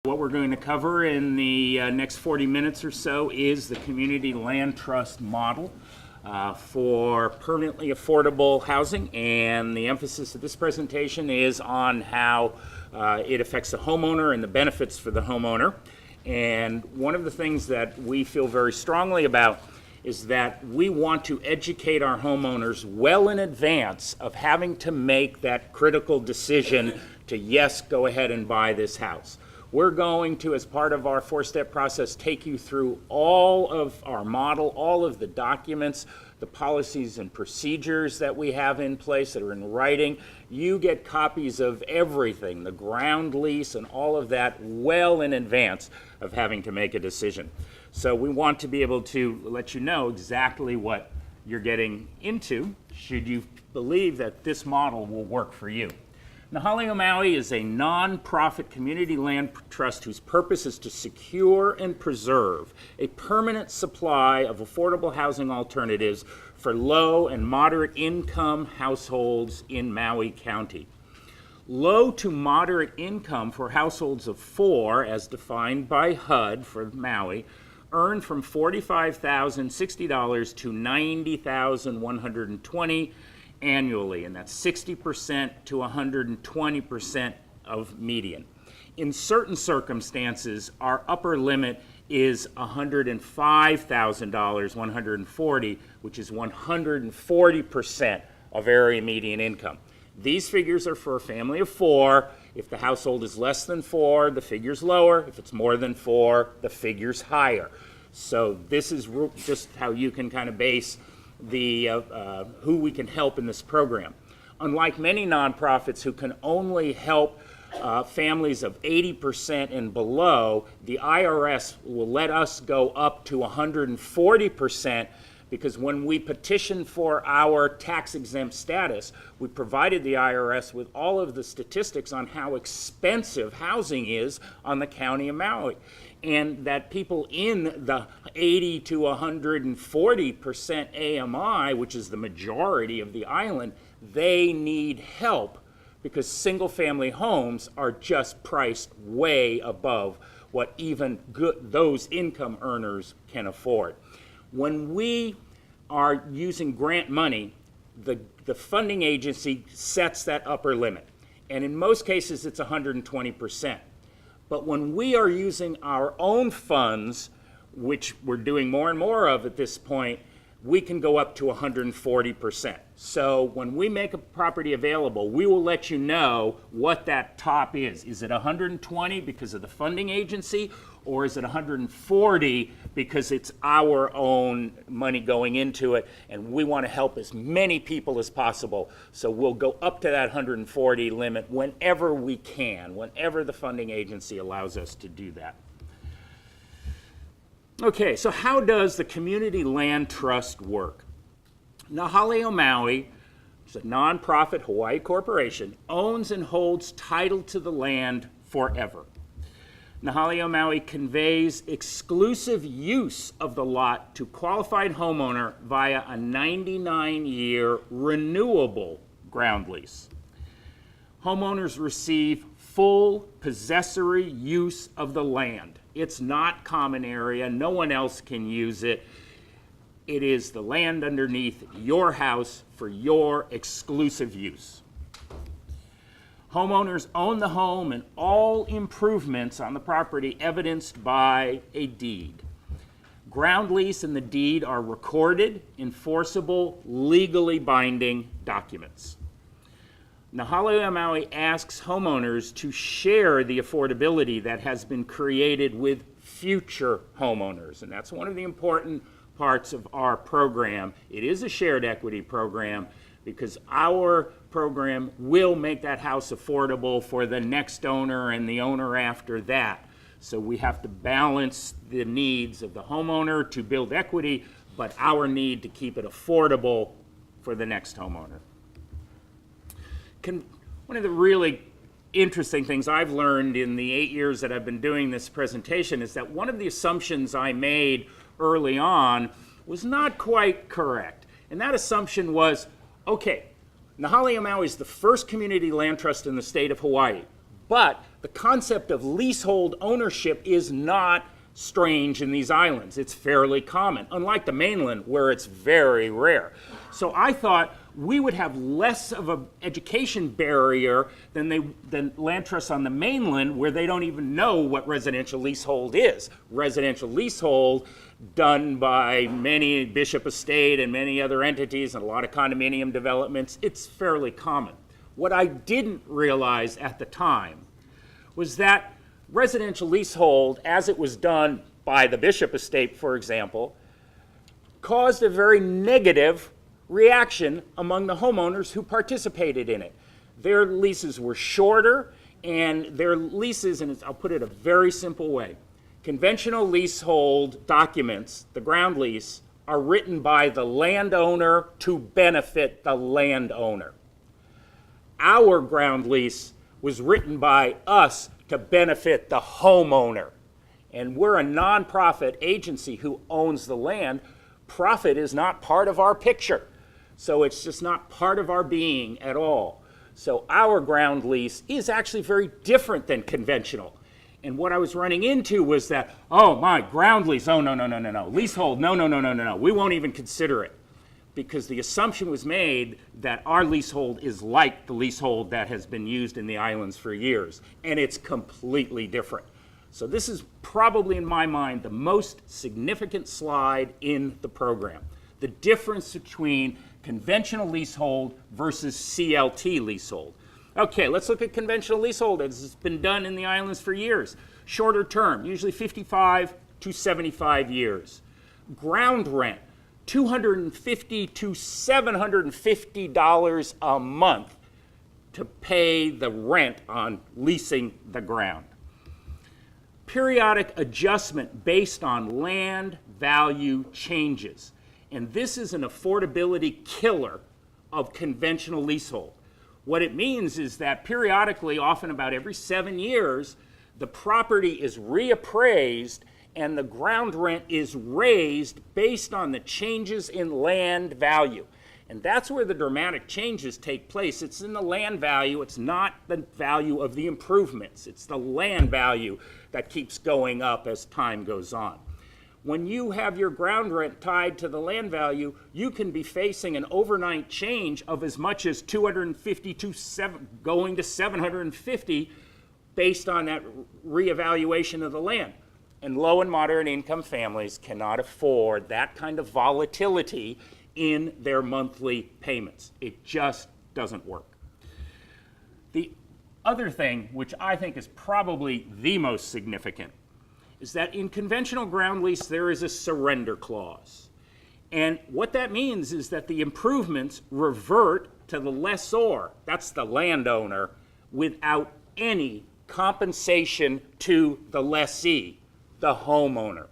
What we're going to cover in the next 40 minutes or so is the Community Land Trust model for permanently affordable housing, and the emphasis of this presentation is on how it affects the homeowner and the benefits for the homeowner. And one of the things that we feel very strongly about is that we want to educate our homeowners well in advance of having to make that critical decision to, yes, go ahead and buy this house. We're going to, as part of our four-step process, take you through all of our model, all of the documents, the policies and procedures that we have in place that are in writing. You get copies of everything, the ground lease and all of that, well in advance of having to make a decision. So we want to be able to let you know exactly what you're getting into should you believe that this model will work for you. Nahalio Maui is a non-profit community land trust whose purpose is to secure and preserve a permanent supply of affordable housing alternatives for low and moderate income households in Maui County. Low to moderate income for households of 4, as defined by HUD for Maui, earn from $45,060 to $90,120 annually, and that's 60% to 120% of median. In certain circumstances, our upper limit is $105,000, 140, which is 140% of area median income. These figures are for a family of 4. If the household is less than 4, the figure's lower. If it's more than 4, the figure's higher. So this is just how you can kind of base the who we can help in this program. Unlike many nonprofits who can only help families of 80% and below, the IRS will let us go up to 140%, because when we petitioned for our tax-exempt status, we provided the IRS with all of the statistics on how expensive housing is on the county of Maui, and that people in the 80 to 140% AMI, which is the majority of the island, they need help because single-family homes are just priced way above what even those income earners can afford. When we are using grant money, the funding agency sets that upper limit. And in most cases, it's 120%. But when we are using our own funds, which we're doing more and more of at this point, we can go up to 140%. So when we make a property available, we will let you know what that top is. Is it 120 because of the funding agency, or is it 140 because it's our own money going into it, and we want to help as many people as possible. So we'll go up to that 140 limit whenever we can, whenever the funding agency allows us to do that. Okay, so how does the Community Land Trust work? Nahalio Maui, it's a nonprofit Hawaii corporation, owns and holds title to the land forever. Nahalio Maui conveys exclusive use of the lot to qualified homeowner via a 99-year renewable ground lease. Homeowners receive full possessory use of the land. It's not common area. No one else can use it. It is the land underneath your house for your exclusive use. Homeowners own the home and all improvements on the property evidenced by a deed. Ground lease and the deed are recorded, enforceable, legally binding documents. Nahalio Maui asks homeowners to share the affordability that has been created with future homeowners, and that's one of the important parts of our program. It is a shared equity program because our program will make that house affordable for the next owner and the owner after that. So we have to balance the needs of the homeowner to build equity, but our need to keep it affordable for the next homeowner. One of the really interesting things I've learned in the 8 years that I've been doing this presentation is that one of the assumptions I made early on was not quite correct. And that assumption was, okay, Nahalio Maui is the first community land trust in the state of Hawaii, But the concept of leasehold ownership is not strange in these islands. It's fairly common, unlike the mainland where it's very rare. So I thought we would have less of an education barrier than land trusts on the mainland, where they don't even know what residential leasehold is. Residential leasehold, done by many Bishop Estate and many other entities and a lot of condominium developments, it's fairly common. What I didn't realize at the time was that residential leasehold, as it was done by the Bishop Estate, for example, caused a very negative reaction among the homeowners who participated in it. Their leases were shorter, and their leases, and I'll put it a very simple way, conventional leasehold documents, the ground lease, are written by the landowner to benefit the landowner. Our ground lease was written by us to benefit the homeowner. And we're a nonprofit agency who owns the land. Profit is not part of our picture. So it's just not part of our being at all. So our ground lease is actually very different than conventional. And what I was running into was that, oh, my ground lease, oh, no. Leasehold, no. We won't even consider it. Because the assumption was made that our leasehold is like the leasehold that has been used in the islands for years. And it's completely different. So this is probably, in my mind, the most significant slide in the program. The difference between conventional leasehold versus CLT leasehold. Okay, let's look at conventional leasehold as it's been done in the islands for years. Shorter term, usually 55 to 75 years. Ground rent, $250 to $750 a month to pay the rent on leasing the ground. Periodic adjustment based on land value changes. And this is an affordability killer of conventional leasehold. What it means is that periodically, often about every 7 years, the property is reappraised and the ground rent is raised based on the changes in land value. And that's where the dramatic changes take place. It's in the land value. It's not the value of the improvements. It's the land value that keeps going up as time goes on. When you have your ground rent tied to the land value, you can be facing an overnight change of as much as $250 going to $750 based on that reevaluation of the land. And low and moderate income families cannot afford that kind of volatility in their monthly payments. It just doesn't work. The other thing, which I think is probably the most significant, is that in conventional ground lease, there is a surrender clause. And what that means is that the improvements revert to the lessor, that's the landowner, without any compensation to the lessee, the homeowner.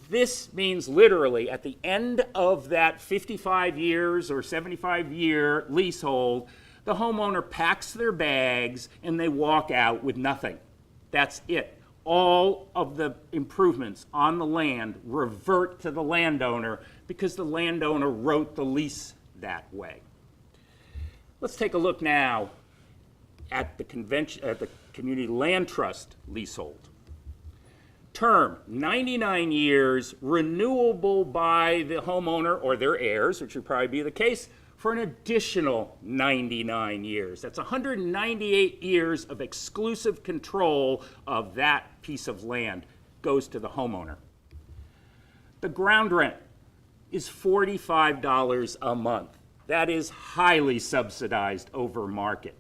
This means literally at the end of that 55 years or 75-year leasehold, the homeowner packs their bags and they walk out with nothing. That's it. All of the improvements on the land revert to the landowner because the landowner wrote the lease that way. Let's take a look now at the community land trust leasehold. Term, 99 years, renewable by the homeowner or their heirs, which would probably be the case, for an additional 99 years. That's 198 years of exclusive control of that piece of land goes to the homeowner. The ground rent is $45 a month. That is highly subsidized over market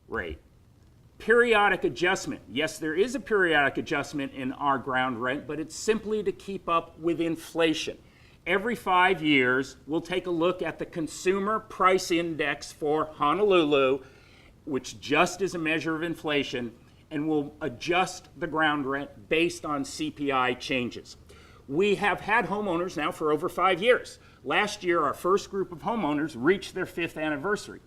rate. Periodic adjustment. Yes, there is a periodic adjustment in our ground rent, but it's simply to keep up with inflation. Every 5 years, we'll take a look at the Consumer Price Index for Honolulu, which just is a measure of inflation, and we'll adjust the ground rent based on CPI changes. We have had homeowners now for over 5 years. Last year, our first group of homeowners reached their 5th anniversary.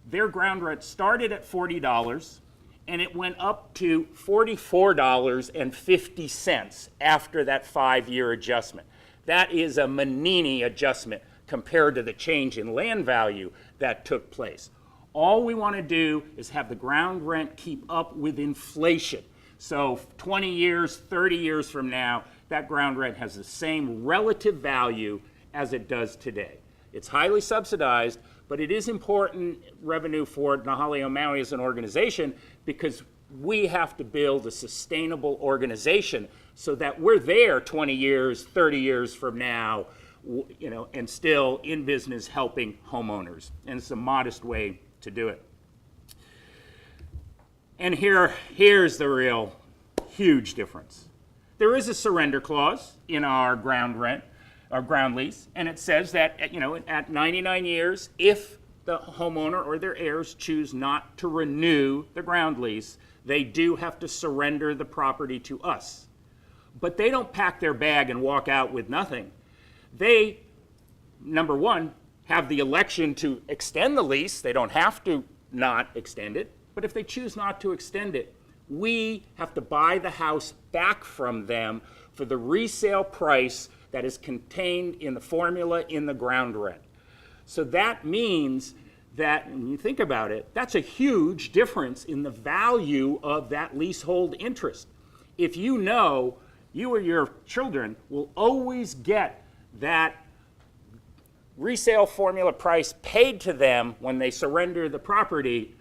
Their ground rent started at $40, and it went up to $44.50 after that 5-year adjustment. That is a Menini adjustment compared to the change in land value that took place. All we want to do is have the ground rent keep up with inflation. So 20 years, 30 years from now, that ground rent has the same relative value as it does today. It's highly subsidized, but it is important revenue for Nahalio Maui as an organization because we have to build a sustainable organization so that we're there 20 years, 30 years from now, and still in business helping homeowners. And it's a modest way to do it. And here's the real huge difference. There is a surrender clause in our ground rent, our ground lease, and it says that at 99 years, if the homeowner or their heirs choose not to renew the ground lease, they do have to surrender the property to us. But they don't pack their bag and walk out with nothing. They, number one, have the election to extend the lease. They don't have to not extend it. But if they choose not to extend it, we have to buy the house back from them for the resale price that is contained in the formula in the ground rent. So that means that, when you think about it, that's a huge difference in the value of that leasehold interest. If you know you or your children will always get that resale formula price paid to them when they surrender the property,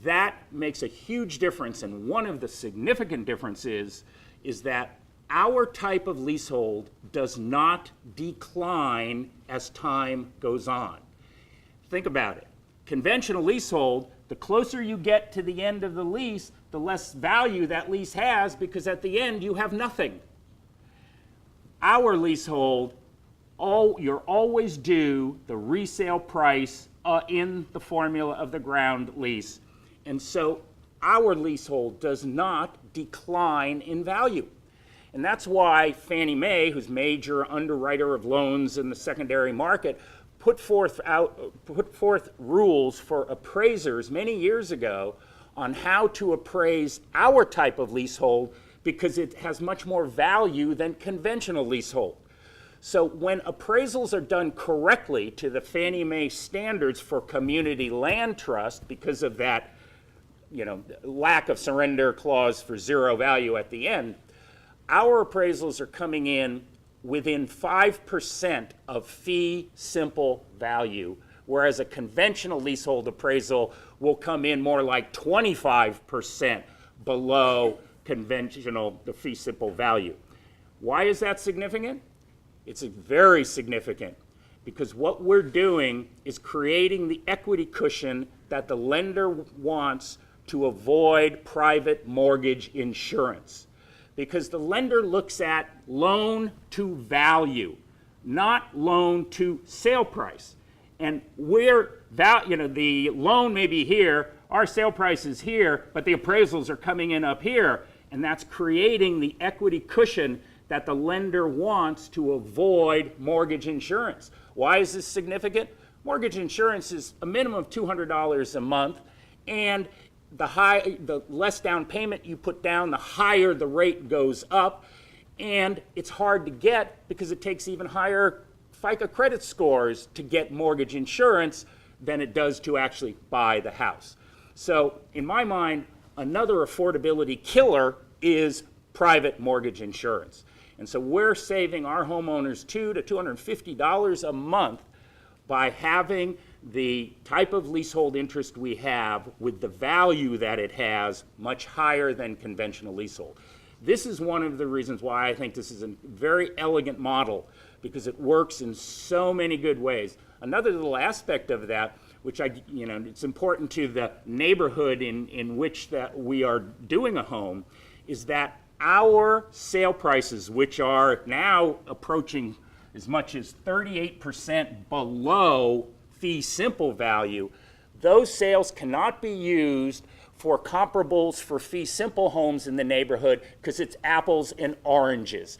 that makes a huge difference. And one of the significant differences is that our type of leasehold does not decline as time goes on. Think about it. Conventional leasehold, the closer you get to the end of the lease, the less value that lease has because at the end you have nothing. Our leasehold, you're always due the resale price in the formula of the ground lease. And so our leasehold does not decline in value. And that's why Fannie Mae, who's major underwriter of loans in the secondary market, put forth rules for appraisers many years ago on how to appraise our type of leasehold because it has much more value than conventional leasehold. So when appraisals are done correctly to the Fannie Mae standards for community land trust, because of that lack of surrender clause for zero value at the end, our appraisals are coming in within 5% of fee simple value, whereas a conventional leasehold appraisal will come in more like 25% below the fee simple value. Why is that significant? It's very significant because what we're doing is creating the equity cushion that the lender wants to avoid private mortgage insurance. Because the lender looks at loan to value, not loan to sale price. And the loan may be here, our sale price is here, but the appraisals are coming in up here. And that's creating the equity cushion that the lender wants to avoid mortgage insurance. Why is this significant? Mortgage insurance is a minimum of $200 a month, and the less down payment you put down, the higher the rate goes up, and it's hard to get because it takes even higher FICO credit scores to get mortgage insurance than it does to actually buy the house. So in my mind, another affordability killer is private mortgage insurance. And so we're saving our homeowners $200 to $250 a month by having the type of leasehold interest we have with the value that it has much higher than conventional leasehold. This is one of the reasons why I think this is a very elegant model, because it works in so many good ways. Another little aspect of that, which it's important to the neighborhood in which that we are doing a home, is that our sale prices, which are now approaching as much as 38% below fee simple value, those sales cannot be used for comparables for fee simple homes in the neighborhood because it's apples and oranges.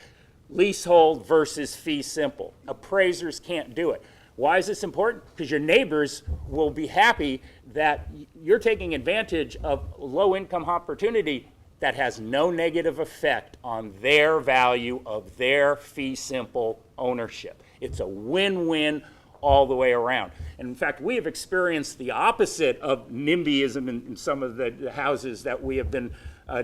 Leasehold versus fee simple. Appraisers can't do it. Why is this important? Because your neighbors will be happy that you're taking advantage of low income opportunity that has no negative effect on their value of their fee simple ownership. It's a win-win all the way around. And in fact, we have experienced the opposite of NIMBYism in some of the houses that we have been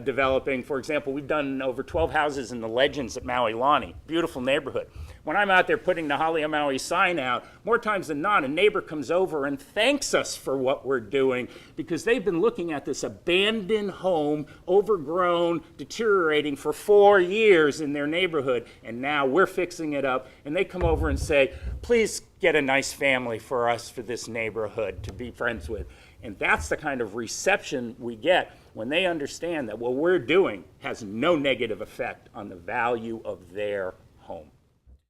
developing. For example, we've done over 12 houses in the Legends at Maui Lani, beautiful neighborhood. When I'm out there putting the Hale Maui sign out, more times than not, a neighbor comes over and thanks us for what we're doing because they've been looking at this abandoned home, overgrown, deteriorating for 4 years in their neighborhood, and now we're fixing it up, and they come over and say, please get a nice family for us for this neighborhood to be friends with. And that's the kind of reception we get when they understand that what we're doing has no negative effect on the value of their home.